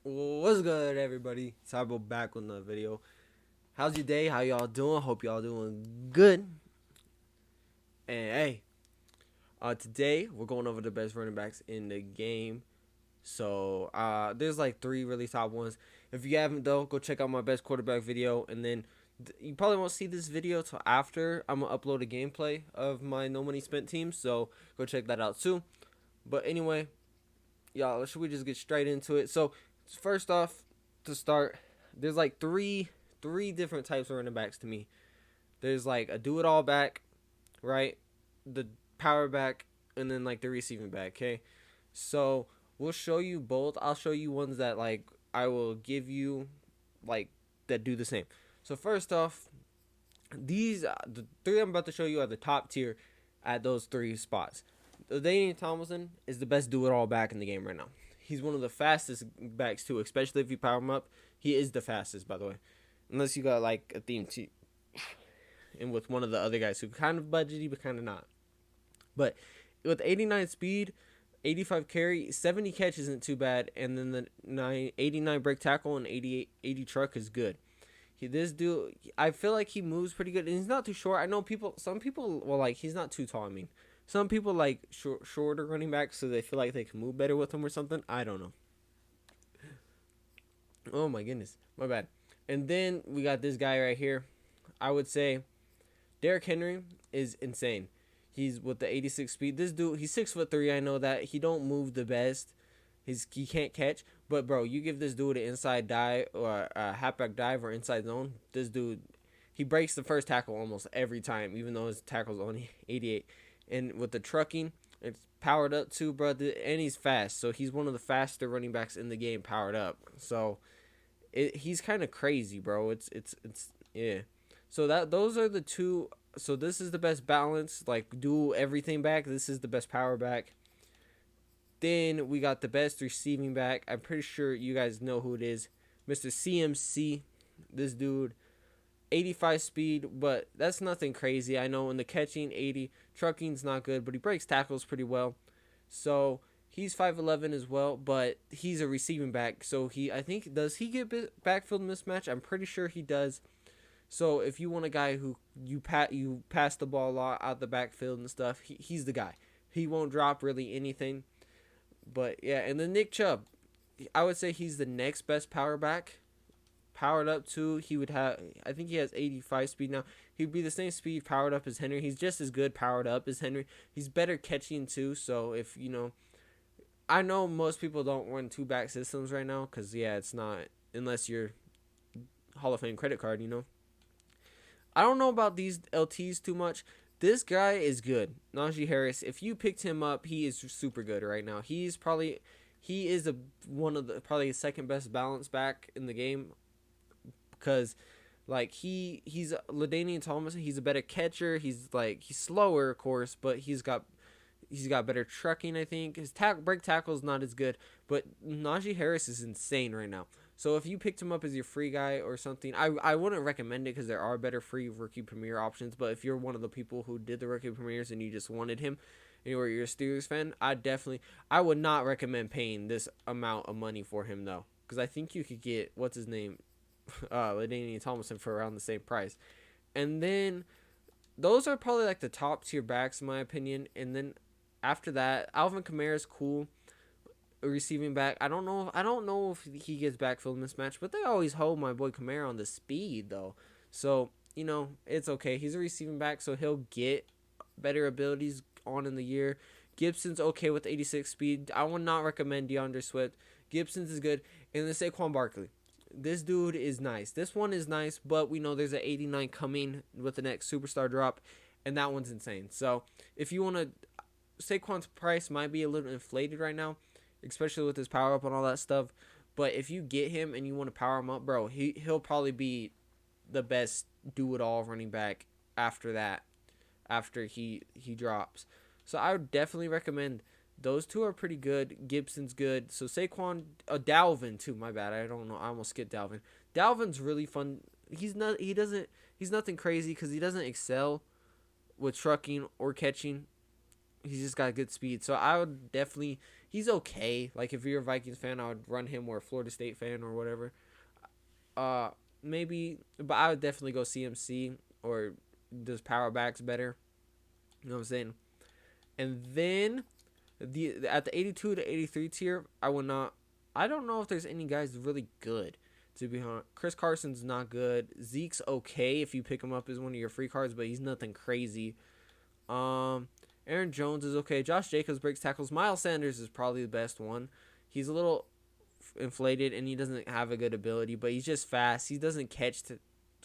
What's good, everybody? Cybo back with another video. How's your day? How y'all doing? Hope y'all doing good. And hey, today we're going over the best running backs in the game. So there's like three really top ones. If you haven't though, go check out my best quarterback video, and then you probably won't see this video till after I'm gonna upload a gameplay of my no money spent team. So go check that out too. But anyway, y'all, should we just get straight into it? So first off, to start, there's like three different types of running backs to me. There's like a do it all back, right? The power back, and then like the receiving back. Okay, so we'll show you both. I'll show you ones that like I will give you like that do the same. So first off, the three I'm about to show you are the top tier at those three spots. LaDainian Tomlinson is the best do it all back in the game right now. He's one of the fastest backs too, especially if you power him up. He is the fastest, by the way, unless you got like a theme team and with one of the other guys who kind of budgety but kind of not. But with 89 speed, 85 carry, 70 catch isn't too bad, and then the 89 break tackle and 80 truck is good. This dude, I feel like he moves pretty good, and he's not too short. I know some people, well, like he's not too tall. I mean, some people like shorter running backs, so they feel like they can move better with him or something. I don't know. Oh my goodness, my bad. And then we got this guy right here. I would say Derrick Henry is insane. He's with the 86 speed. This dude, he's 6'3". I know that he don't move the best. He can't catch, but bro, you give this dude an inside dive or a halfback dive or inside zone. This dude, he breaks the first tackle almost every time, even though his tackle's only 88. And with the trucking, it's powered up too, bro. And he's fast, so he's one of the faster running backs in the game, powered up. So he's kind of crazy, bro. It's yeah. So those are the two. So this is the best balance, like do everything back. This is the best power back. Then we got the best receiving back. I'm pretty sure you guys know who it is. Mr. CMC. This dude, 85 speed, but that's nothing crazy. I know in the catching, 80. Trucking's not good, but he breaks tackles pretty well. So he's 5'11 as well, but he's a receiving back. So does he get backfield mismatch? I'm pretty sure he does. So if you want a guy who you pass the ball a lot out the backfield and stuff, he's the guy. He won't drop really anything. But yeah, and then Nick Chubb, I would say he's the next best power back. Powered up too, he would have. I think he has 85 speed now. He'd be the same speed powered up as Henry. He's just as good powered up as Henry. He's better catching too. So if I know most people don't run two back systems right now because yeah, it's not unless you're Hall of Fame credit card. I don't know about these LTs too much. This guy is good. Najee Harris. If you picked him up, he is super good right now. He is probably the second best balance back in the game because like he's LaDainian Tomlinson. He's a better catcher. He's slower, of course, but he's got better trucking. I think his break tackle is not as good, but Najee Harris is insane right now. So if you picked him up as your free guy or something, I wouldn't recommend it because there are better free rookie premier options. But if you're one of the people who did the rookie premieres and you just wanted him, and you're a Steelers fan, I would not recommend paying this amount of money for him though, because I think you could get what's his name, LaDainian Tomlinson for around the same price. And then those are probably like the top tier backs in my opinion. And then after that, Alvin Kamara is cool. Receiving back, I don't know if he gets backfield mismatch, but they always hold my boy Kamara on the speed though. So it's okay. He's a receiving back, so he'll get better abilities on in the year. Gibson's okay with 86 speed. I would not recommend DeAndre Swift. Gibson's is good, and then Saquon Barkley. This dude is nice. This one is nice, but we know there's an 89 coming with the next superstar drop, and that one's insane. So if you want to, Saquon's price might be a little inflated right now, especially with his power up and all that stuff. But if you get him and you want to power him up, bro, he'll probably be the best do-it-all running back after that, after he drops. So I would definitely recommend those two are pretty good. Gibson's good. So Saquon, Dalvin too. My bad. I don't know. I almost skipped Dalvin. Dalvin's really fun. He's nothing crazy because he doesn't excel with trucking or catching. He's just got good speed. So I would definitely He's okay. Like, if you're a Vikings fan, I would run him, or a Florida State fan or whatever. Maybe, but I would definitely go CMC, or does power backs better. You know what I'm saying? And then at the 82 to 83 tier, I would not. I don't know if there's any guys really good. To be honest, Chris Carson's not good. Zeke's okay if you pick him up as one of your free cards, but he's nothing crazy. Aaron Jones is okay. Josh Jacobs breaks tackles. Miles Sanders is probably the best one. He's a little inflated and he doesn't have a good ability, but he's just fast. He doesn't catch.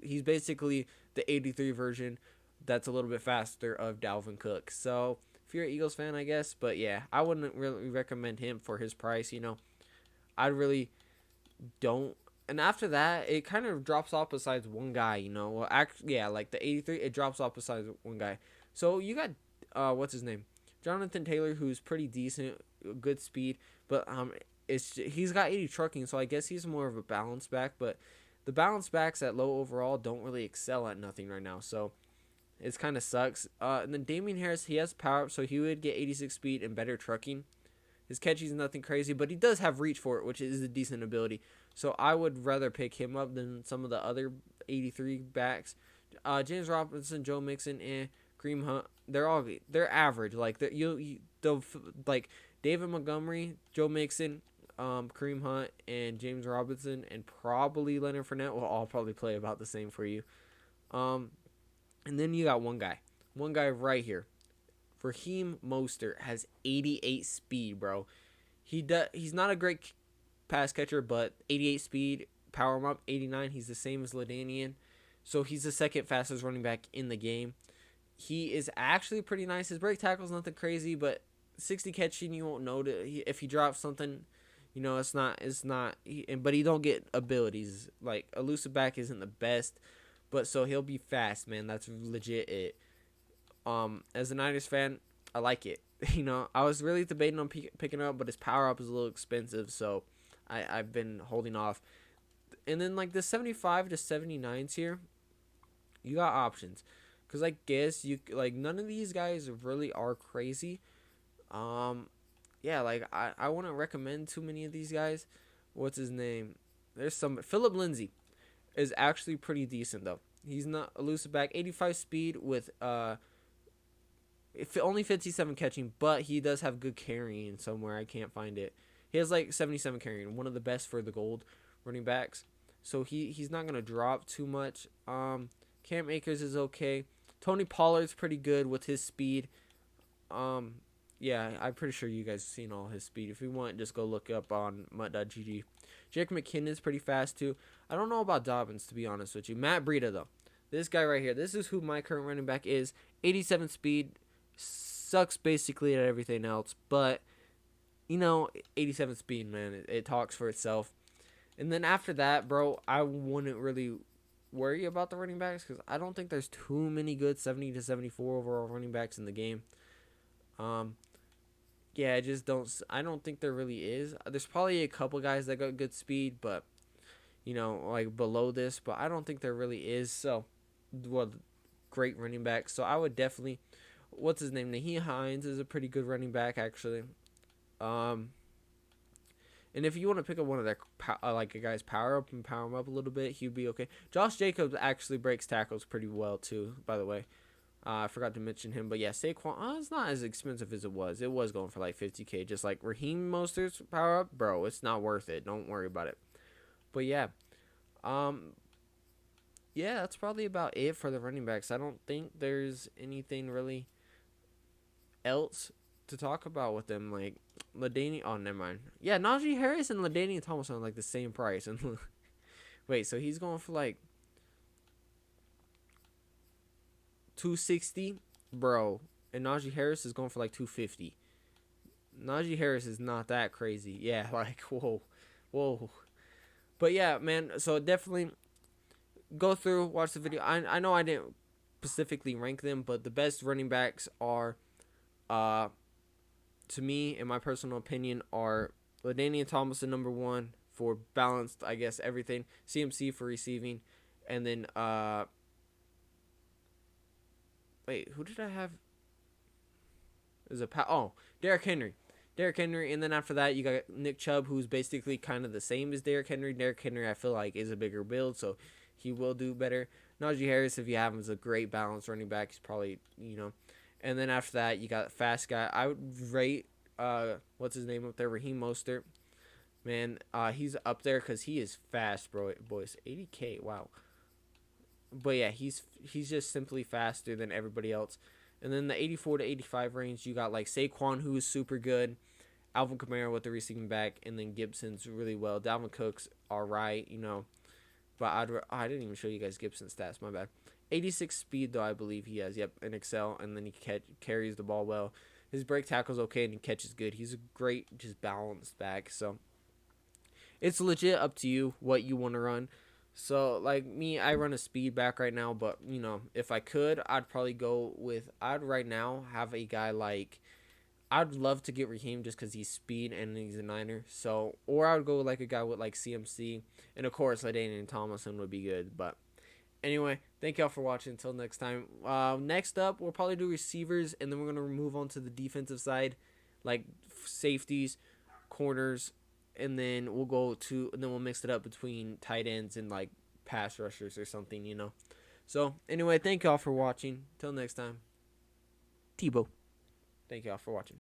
He's basically the 83 version that's a little bit faster of Dalvin Cook. So if you're an Eagles fan, I guess. But yeah, I wouldn't really recommend him for his price. I really don't. And after that, it kind of drops off besides one guy. Well, like the 83, it drops off besides one guy. So you got what's his name, Jonathan Taylor, who's pretty decent, good speed, but he's got 80 trucking, so I guess he's more of a balance back. But the balance backs at low overall don't really excel at nothing right now, so it kind of sucks. And then Damien Harris, he has power up, so he would get 86 speed and better trucking. His catching is nothing crazy, but he does have reach for it, which is a decent ability. So I would rather pick him up than some of the other 83 backs. James Robinson, Joe Mixon, Kareem Hunt, they're average. Like like David Montgomery, Joe Mixon, Kareem Hunt, and James Robinson, and probably Leonard Fournette will all probably play about the same for you. And then you got one guy right here. Raheem Mostert has 88 speed, bro. He's not a great pass catcher, but 88 speed, power him up, 89. He's the same as LaDainian. So he's the second fastest running back in the game. He is actually pretty nice. His break tackle is nothing crazy, but 60 catching, you won't know if he drops something. It's not. But he don't get abilities. Like, elusive back isn't the best, but so he'll be fast, man. That's legit it. As a Niners fan, I like it. I was really debating on picking up, but his power up is a little expensive, so I've been holding off. And then like the 75 to 79s here, you got options, because I guess none of these guys really are crazy. Yeah, like I wouldn't recommend too many of these guys. What's his name? There's some. Phillip Lindsay is actually pretty decent though. He's not elusive back, 85 speed with only 57 catching, but he does have good carrying somewhere. I can't find it. He has like 77 carrying, one of the best for the gold running backs. So he's not gonna drop too much. Cam Akers is okay. Tony Pollard's pretty good with his speed. Yeah, I'm pretty sure you guys have seen all his speed. If you want, just go look up on mutt.gg. Jake McKinnon's pretty fast too. I don't know about Dobbins, to be honest with you. Matt Breida though, this guy right here, this is who my current running back is. 87 speed, sucks basically at everything else, but 87 speed, man, it talks for itself. And then after that, bro, I wouldn't really worry about the running backs, because I don't think there's too many good 70 to 74 overall running backs in the game. Yeah, I don't think there really is. There's probably a couple guys that got good speed, but like below this, but I don't think there really is. So, great running back. So I would definitely, what's his name? Naheem Hines is a pretty good running back, actually. And if you want to pick up one of their like a guy's power up and power him up a little bit, he'd be okay. Josh Jacobs actually breaks tackles pretty well too, by the way. I forgot to mention him, but yeah, Saquon, it's not as expensive as it was. It was going for like 50K, just like Raheem Mostert's power up, bro. It's not worth it. Don't worry about it. But yeah, yeah, that's probably about it for the running backs. I don't think there's anything really else to talk about with them. Like LaDainian, oh, never mind. Yeah, Najee Harris and LaDainian Tomlinson are like the same price. And wait, so he's going for like 260, bro, and Najee Harris is going for like 250. Najee Harris is not that crazy. Yeah, like whoa. But yeah, man, so definitely go through, watch the video. I know I didn't specifically rank them, but the best running backs are, to me, in my personal opinion, are LaDainian Tomlinson number 1 for balanced, I guess, everything. CMC for receiving, and then wait, who did I have? Derrick Henry. Derrick Henry, and then after that you got Nick Chubb, who's basically kind of the same as Derrick Henry. Derrick Henry, I feel like, is a bigger build, so he will do better. Najee Harris, if you have him, is a great balance running back. He's probably, And then after that, you got a fast guy. I would rate, what's his name up there? Raheem Mostert. Man, he's up there because he is fast, bro. Boys, 80K, wow. But yeah, he's just simply faster than everybody else. And then the 84 to 85 range, you got like Saquon, who is super good. Alvin Kamara with the receiving back, and then Gibson's really well. Dalvin Cook's all right, But I didn't even show you guys Gibson's stats. My bad. 86 speed, though, I believe he has. Yep, in Excel. And then he carries the ball well. His break tackle's okay, and he catches good. He's a great, just balanced back. So it's legit up to you what you want to run. So, like me, I run a speed back right now. But, if I could, I'd probably go with... I'd right now have a guy like... I'd love to get Raheem just because he's speed and he's a Niner. So, or I would go like a guy with like CMC. And of course, LaDainian Tomlinson would be good. But anyway, thank y'all for watching. Until next time. Next up, we'll probably do receivers. And then we're going to move on to the defensive side. Like safeties, corners. And then we'll mix it up between tight ends and like pass rushers or something, So anyway, thank y'all for watching. Till next time. Tebow. Thank y'all for watching.